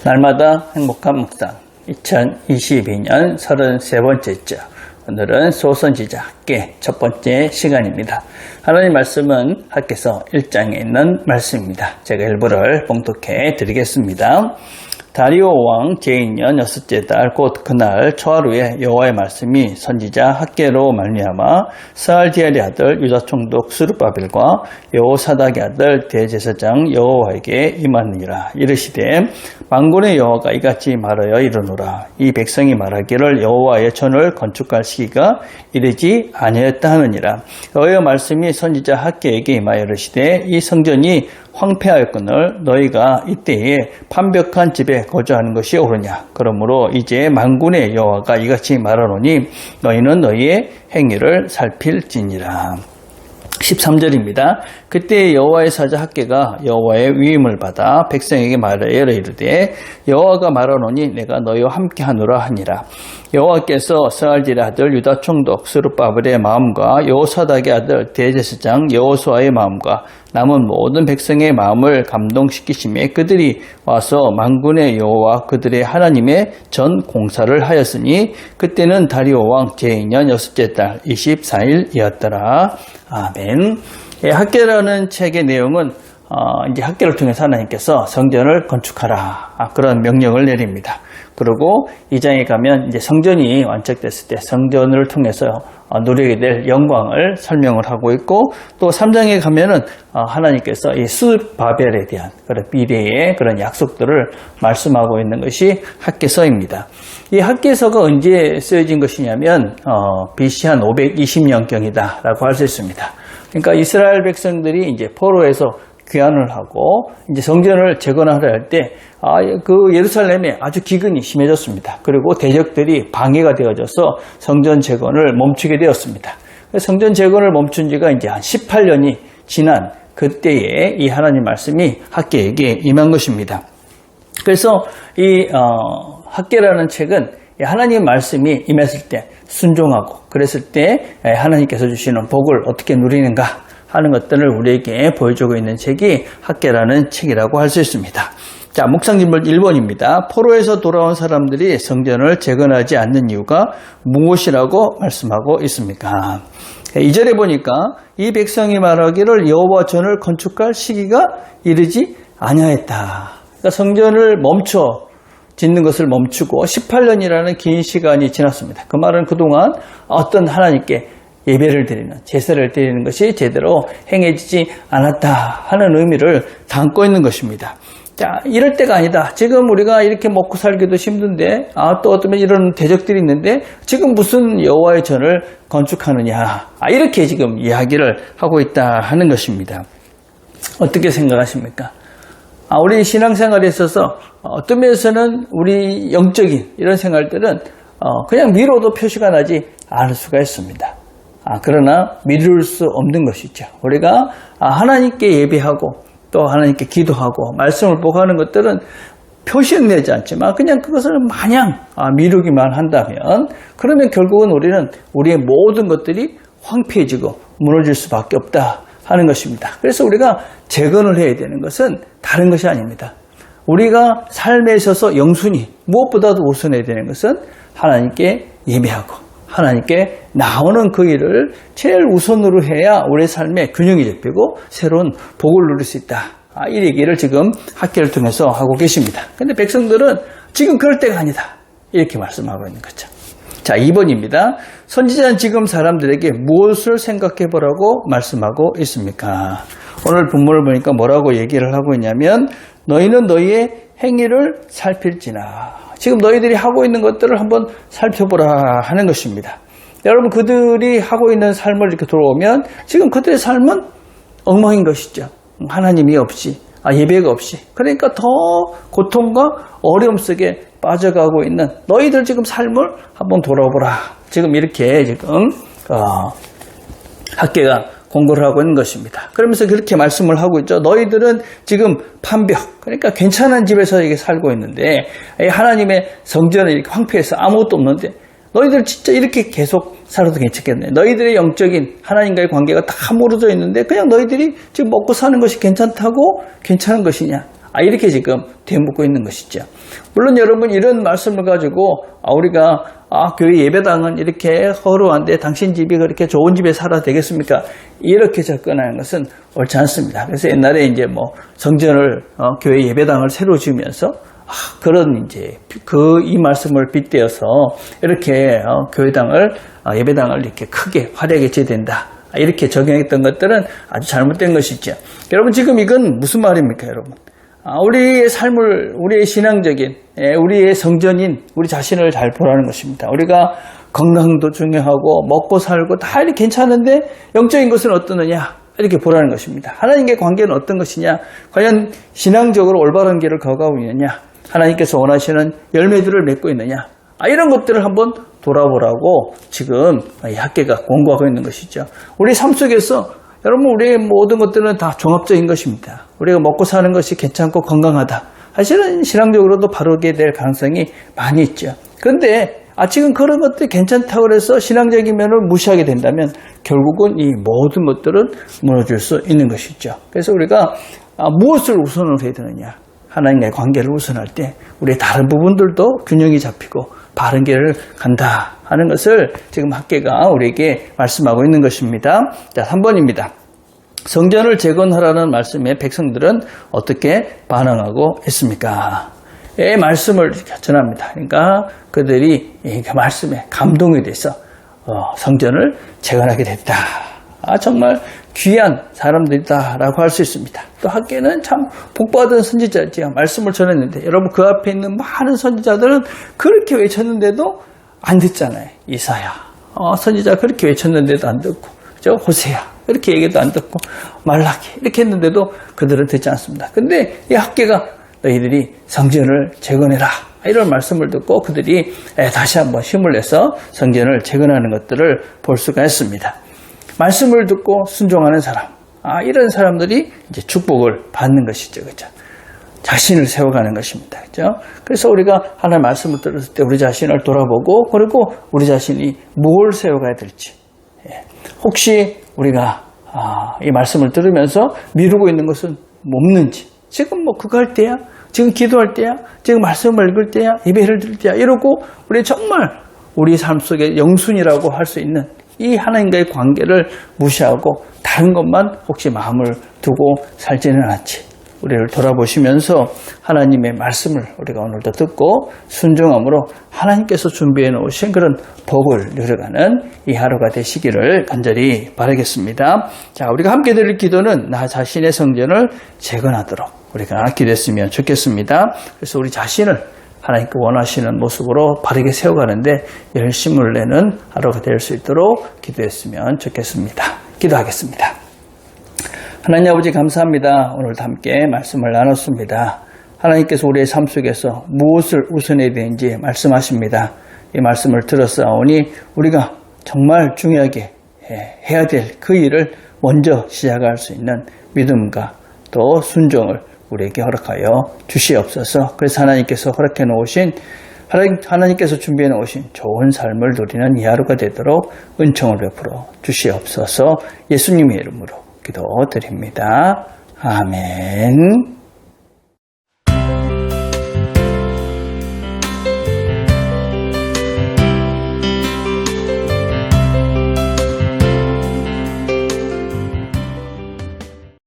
날마다 행복한 묵상 2022년 33번째죠. 오늘은 소선지자 학계 첫 번째 시간입니다. 하나님 말씀은 학계서 1장에 있는 말씀입니다. 제가 일부를 봉독해 드리겠습니다. 다리오 왕 제2년 6째 달 곧 그날 초하루에 여호와의 말씀이 선지자 학계로 말미암아 스알디엘의 아들 유다 총독 스룹바벨과 여호사닥의 아들 대제사장 여호와에게 임하니라. 이르시되 만군의 여호와가 이같이 말하여 이르노라. 이 백성이 말하기를 여호와의 전을 건축할 시기가 이르지 아니하였다 하느니라. 여호와의 말씀이 선지자 학계에게 임하여 이르시되 이 성전이 황폐하였거늘 너희가 이때에 판벽한 집에 거주하는 것이 옳으냐. 그러므로 이제 만군의 여호와가 이같이 말하노니 너희는 너희의 행위를 살필지니라. 13절입니다. 그때 여호와의 사자 학계가 여호와의 위임을 받아 백성에게 말하여 이르되 여호와가 말하노니 내가 너희와 함께하노라 하니라. 여호와께서 스알디엘의 아들 유다 총독 스룹바벨의 마음과 여호사닥의 아들 대제사장 여호수아의 마음과 남은 모든 백성의 마음을 감동시키시매 그들이 와서 만군의 여호와 그들의 하나님의 전 공사를 하였으니 그때는 다리오 왕 제2년 6째 달 24일이었더라. 아멘. 학계라는 책의 내용은 이제 학계를 통해서 하나님께서 성전을 건축하라 그런 명령을 내립니다. 그리고 2장에 가면 이제 성전이 완성됐을 때 성전을 통해서 누리게 될 영광을 설명을 하고 있고, 또 3장에 가면은 하나님께서 이 스룹바벨에 대한 그런 미래의 그런 약속들을 말씀하고 있는 것이 학계서입니다. 이 학계서가 언제 쓰여진 것이냐면 BC 한 520년경이다라고 할 수 있습니다. 그러니까 이스라엘 백성들이 이제 포로에서 귀환을 하고 이제 성전을 재건하려 할 때 그 예루살렘에 아주 기근이 심해졌습니다. 그리고 대적들이 방해가 되어져서 성전 재건을 멈추게 되었습니다. 성전 재건을 멈춘 지가 이제 한 18년이 지난 그때에 이 하나님 말씀이 학계에게 임한 것입니다. 그래서 이 학계라는 책은 하나님 말씀이 임했을 때 순종하고 그랬을 때 하나님께서 주시는 복을 어떻게 누리는가 하는 것들을 우리에게 보여주고 있는 책이 학계라는 책이라고 할 수 있습니다. 자, 묵상질문 1번입니다. 포로에서 돌아온 사람들이 성전을 재건하지 않는 이유가 무엇이라고 말씀하고 있습니까? 2절에 보니까 이 백성이 말하기를 여호와 전을 건축할 시기가 이르지 아니하였다. 그러니까 성전을 짓는 것을 멈추고 18년이라는 긴 시간이 지났습니다. 그 말은 그동안 어떤 하나님께 예배를 드리는, 제사를 드리는 것이 제대로 행해지지 않았다 하는 의미를 담고 있는 것입니다. 자, 이럴 때가 아니다. 지금 우리가 이렇게 먹고 살기도 힘든데, 또 어쩌면 이런 대적들이 있는데, 지금 무슨 여호와의 전을 건축하느냐. 이렇게 지금 이야기를 하고 있다 하는 것입니다. 어떻게 생각하십니까? 우리 신앙생활에 있어서 어떤 면에서는 우리 영적인 이런 생활들은 그냥 미뤄도 표시가 나지 않을 수가 있습니다. 그러나 미룰 수 없는 것이죠. 우리가 하나님께 예배하고 또 하나님께 기도하고 말씀을 보고하는 것들은 표시는 내지 않지만 그냥 그것을 마냥 미루기만 한다면 그러면 결국은 우리는 우리의 모든 것들이 황폐해지고 무너질 수밖에 없다 하는 것입니다. 그래서 우리가 재건을 해야 되는 것은 다른 것이 아닙니다. 우리가 삶에 있어서 영순위 무엇보다도 우선해야 되는 것은 하나님께 예배하고 하나님께 나오는 그 일을 제일 우선으로 해야 우리의 삶에 균형이 잡히고 새로운 복을 누릴 수 있다. 이 얘기를 지금 학계를 통해서 하고 계십니다. 그런데 백성들은 지금 그럴 때가 아니다. 이렇게 말씀하고 있는 거죠. 자, 2번입니다. 선지자는 지금 사람들에게 무엇을 생각해 보라고 말씀하고 있습니까? 오늘 본문을 보니까 뭐라고 얘기를 하고 있냐면 너희는 너희의 행위를 살필지나. 지금 너희들이 하고 있는 것들을 한번 살펴보라 하는 것입니다. 여러분, 그들이 하고 있는 삶을 이렇게 돌아오면 지금 그들의 삶은 엉망인 것이죠. 하나님이 없이, 예배가 없이. 그러니까 더 고통과 어려움 속에 빠져가고 있는 너희들 지금 삶을 한번 돌아보라. 지금 이렇게 지금 학계가 공고를 하고 있는 것입니다. 그러면서 그렇게 말씀을 하고 있죠. 너희들은 지금 판벽, 그러니까 괜찮은 집에서 이게 살고 있는데 하나님의 성전은 이렇게 황폐해서 아무것도 없는데 너희들 진짜 이렇게 계속 살아도 괜찮겠네. 너희들의 영적인 하나님과의 관계가 다 무너져 있는데 그냥 너희들이 지금 먹고 사는 것이 괜찮다고 괜찮은 것이냐. 이렇게 지금 되묻고 있는 것이죠. 물론 여러분 이런 말씀을 가지고 우리가 교회 예배당은 이렇게 허루한데 당신 집이 그렇게 좋은 집에 살아도 되겠습니까? 이렇게 접근하는 것은 옳지 않습니다. 그래서 옛날에 이제 성전을 교회 예배당을 새로 지으면서 그런 이제 이 말씀을 빗대어서 이렇게 예배당을 이렇게 크게 화려하게 지어야 된다. 이렇게 적용했던 것들은 아주 잘못된 것이죠. 여러분 지금 이건 무슨 말입니까, 여러분? 우리의 삶을, 우리의 신앙적인, 우리의 성전인 우리 자신을 잘 보라는 것입니다. 우리가 건강도 중요하고 먹고 살고 다 이렇게 괜찮은데 영적인 것은 어떠느냐? 이렇게 보라는 것입니다. 하나님과의 관계는 어떤 것이냐? 과연 신앙적으로 올바른 길을 걸어가고 있느냐? 하나님께서 원하시는 열매들을 맺고 있느냐? 이런 것들을 한번 돌아보라고 지금 이 학계가 권고하고 있는 것이죠. 우리 삶 속에서 여러분 우리의 모든 것들은 다 종합적인 것입니다. 우리가 먹고 사는 것이 괜찮고 건강하다. 사실은 신앙적으로도 바르게 될 가능성이 많이 있죠. 그런데 지금 그런 것들이 괜찮다고 해서 신앙적인 면을 무시하게 된다면 결국은 이 모든 것들은 무너질 수 있는 것이죠. 그래서 우리가 무엇을 우선으로 해야 되느냐? 하나님과의 관계를 우선할 때 우리의 다른 부분들도 균형이 잡히고 바른 길을 간다 하는 것을 지금 학계가 우리에게 말씀하고 있는 것입니다. 자, 3번입니다. 성전을 재건하라는 말씀에 백성들은 어떻게 반응하고 있습니까? 이 말씀을 전합니다. 그러니까 그들이 이 말씀에 감동이 돼서 성전을 재건하게 됐다. 정말 귀한 사람들이다라고 할 수 있습니다. 또 학계는 참 복받은 선지자지요. 말씀을 전했는데 여러분 그 앞에 있는 많은 선지자들은 그렇게 외쳤는데도 안 듣잖아요. 이사야 선지자 그렇게 외쳤는데도 안 듣고 호세야 이렇게 얘기도 안 듣고 말라기 이렇게 했는데도 그들은 듣지 않습니다. 근데 이 학계가 너희들이 성전을 재건해라 이런 말씀을 듣고 그들이 다시 한번 힘을 내서 성전을 재건하는 것들을 볼 수가 있습니다. 말씀을 듣고 순종하는 사람, 이런 사람들이 이제 축복을 받는 것이죠, 그죠? 자신을 세워가는 것입니다, 그죠? 그래서 우리가 하나님의 말씀을 들었을 때 우리 자신을 돌아보고 그리고 우리 자신이 뭘 세워가야 될지, 혹시 우리가 이 말씀을 들으면서 미루고 있는 것은 없는지, 지금 그거 할 때야, 지금 기도할 때야, 지금 말씀을 읽을 때야, 예배를 드릴 때야 이러고 우리 정말 우리 삶 속에 영순이라고 할 수 있는 이 하나님과의 관계를 무시하고 다른 것만 혹시 마음을 두고 살지는 않지. 우리를 돌아보시면서 하나님의 말씀을 우리가 오늘도 듣고 순종함으로 하나님께서 준비해 놓으신 그런 복을 누려가는 이 하루가 되시기를 간절히 바라겠습니다. 자, 우리가 함께 드릴 기도는 나 자신의 성전을 재건하도록 우리가 기도했으면 좋겠습니다. 그래서 우리 자신을 하나님께 원하시는 모습으로 바르게 세워가는데 열심을 내는 하루가 될 수 있도록 기도했으면 좋겠습니다. 기도하겠습니다. 하나님 아버지 감사합니다. 오늘도 함께 말씀을 나눴습니다. 하나님께서 우리의 삶 속에서 무엇을 우선해야 되는지 말씀하십니다. 이 말씀을 들었사오니 우리가 정말 중요하게 해야 될 그 일을 먼저 시작할 수 있는 믿음과 또 순종을 우리에게 허락하여 주시옵소서. 그래서 하나님께서 허락해 놓으신 하나님께서 준비해 놓으신 좋은 삶을 누리는 이 하루가 되도록 은총을 베풀어 주시옵소서. 예수님의 이름으로 기도드립니다. 아멘.